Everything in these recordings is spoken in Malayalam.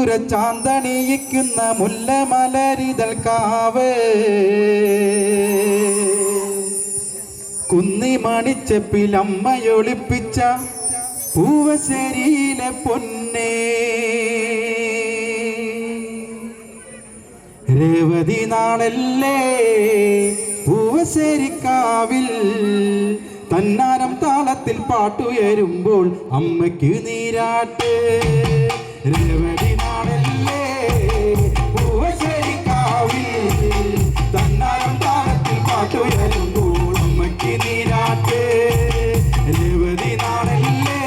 സിന്ദൂര ചാന്തണിയിക്കുന്ന മുല്ലമലരിതൽ കാവ് കുന്നിമണിച്ചപ്പിൽ അമ്മയൊളിപ്പിച്ച പൂവശ്ശേരിയിലെ പൊന്നേ രേവതി നാളല്ലേ പൂവശ്ശേരിക്കാവിൽ തന്നാരം താളത്തിൽ പാട്ടുയരുമ്പോൾ അമ്മയ്ക്ക് നീരാട്ട് രേവതി നാളല്ലേ പൂവശ്ശേരിക്കാവിൽ തന്നാരം താളത്തിൽ പാട്ടുയരുമ്പോൾ അമ്മയ്ക്ക് നീരാട്ട് രേവതി നാളല്ലേ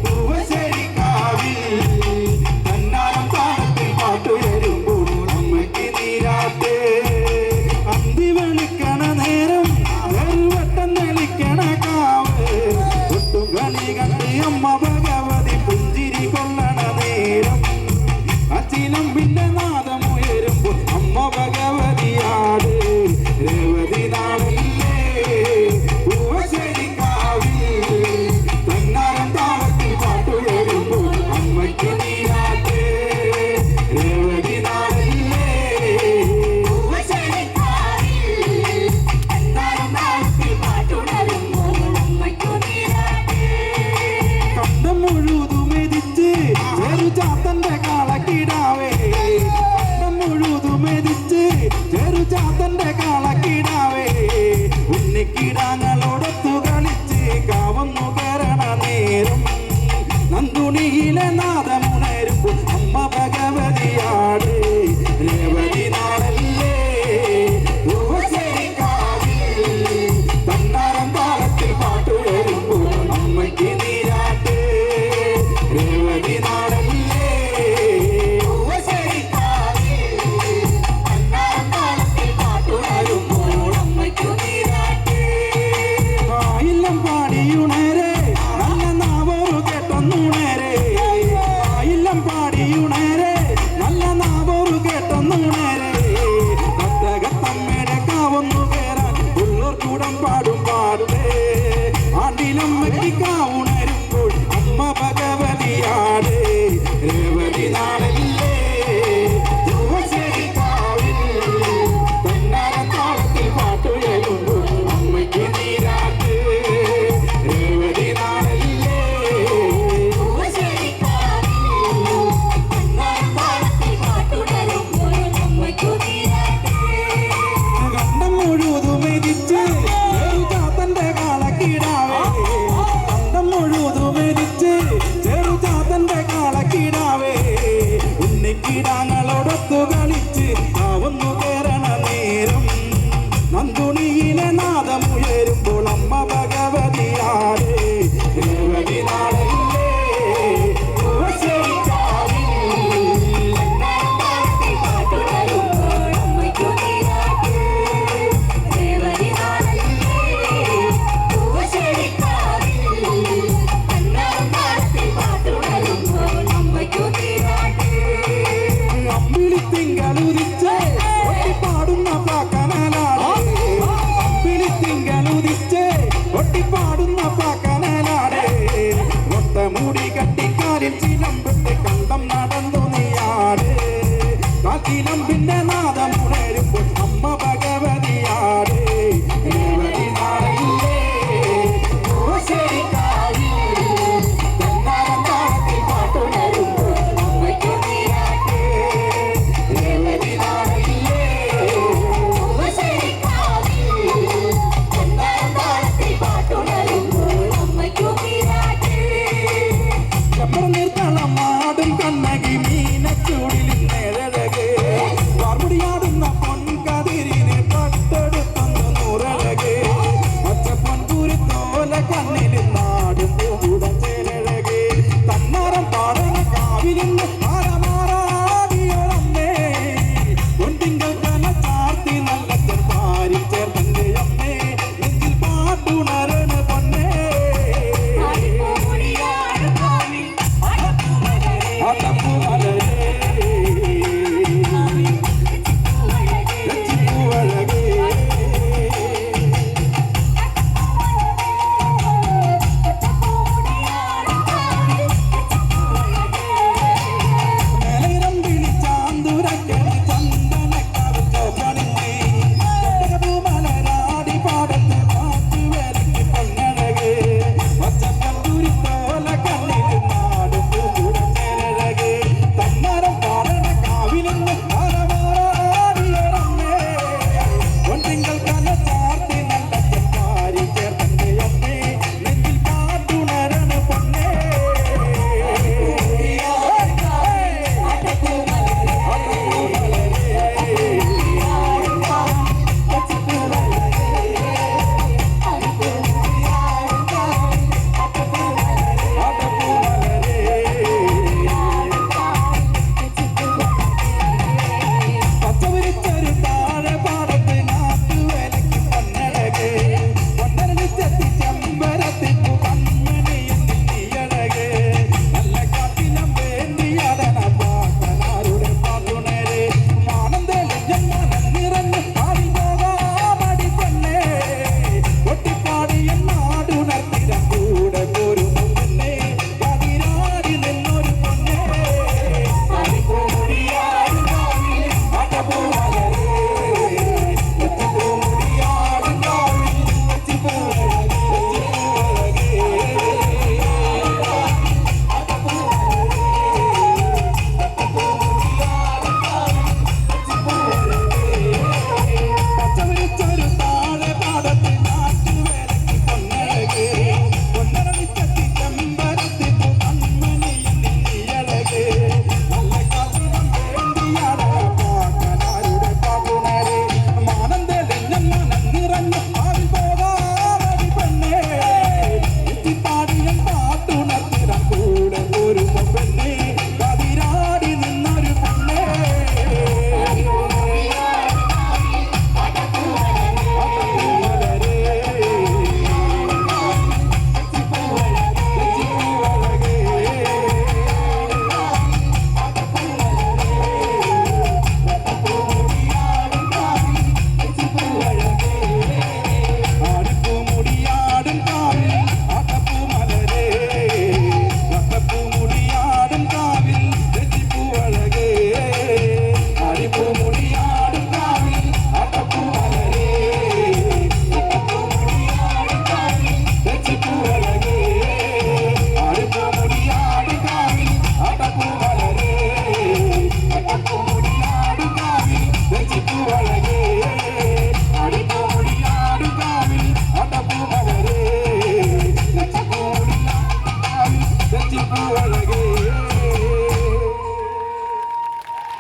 പൂവശ്ശേരിക്കാവിൽ തന്നാരം താളത്തിൽ പാട്ടുയരുമ്പോൾ അമ്മയ്ക്ക് നീരാട്ട് അന്തി വെളുക്കണ നേരം വെറുവട്ടം തെളിക്കണ കാവ് ഒട്ടും കളി കണ്ട് അമ്മ ഭഗവതി പുഞ്ചിരി കൊള്ളണ നേരം അച്ചിലം പിന്നെ നാദമുയരുമ്പോൾ അമ്മ ഭഗവതിയാട് രേവതി നാളല്ലേ പൂവശ്ശേരിക്കാവിൽ തന്നാരം താളത്തിൽ പാട്ടുയരുമ്പോൾ അമ്മയ്ക്ക് നീരാട്ട് രേവതി നാളല്ലേ കണ്ടം മുഴുതുമെതിച്ച് ചെറുചാത്തന്റെ കാളക്കിടാവേ കണ്ടം മുഴുതുമെതിച്ച് ചെറുചാത്തന്റെ കാളക്കിടാവേ ഉണ്ണിക്കിടാങ്ങളോടൊത്തു കളിച്ച് കാവന്നു കയറണ നേരം നന്ദുണിയിലെ നാദമുണരുമ്പോൾ അമ്മ ഭഗവതിയാട് രേവതി നാളല്ലേ പൂവശ്ശേരിക്കാവിൽ തന്നാരം താളത്തിൽ പാട്ടുയരുമ്പോൾ അമ്മയ്ക്ക് നീരാട്ട് രേവതി നാളല്ലേ ആയില്ലം പാടിയുണരെ നല്ല നാവോറു കേട്ടൊന്നുണരെ ആയില്ലം പാടിയുണരെ നല്ല നാവോറു കേട്ടൊന്നുണരെ കത്തകത്തമ്മയുടെ കാവൊന്നു കേറാൻ ഉള്ളൂർ കൂടം പാടും പാടുവേ ആണ്ടിലമ്മയ്ക്ക് കാവുണരുമ്പോൾ അമ്മ ഭഗവതിയാട് രേവതി നാളല്ലേ പൂവശ്ശേരിക്കാവിൽ തന്നാരം താളത്തിൽ പാട്ടുയരുമ്പോൾ അമ്മയ്ക്ക് നീരാട്ട് രേവതി നാളല്ലേ കണ്ടം മുഴുതുമെതിച്ച് ചെറുചാത്തന്റെ കാളക്കിടാവേ കണ്ടം മുഴുതുമെതിച്ച് ചെറുചാത്തന്റെ കാളക്കിടാവേ ഉണ്ണിക്കിടാങ്ങളോടൊത്തു കളിച്ച് ആവുന്നു കേറണ നേരം നന്ദുണിയിലെ നാദമുയരുമ്പോൾ അമ്മ ഭഗവതിയാട് രേവതി നാളല്ലേ പൂവശ്ശേരിക്കാവിൽ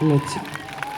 വെച്ച്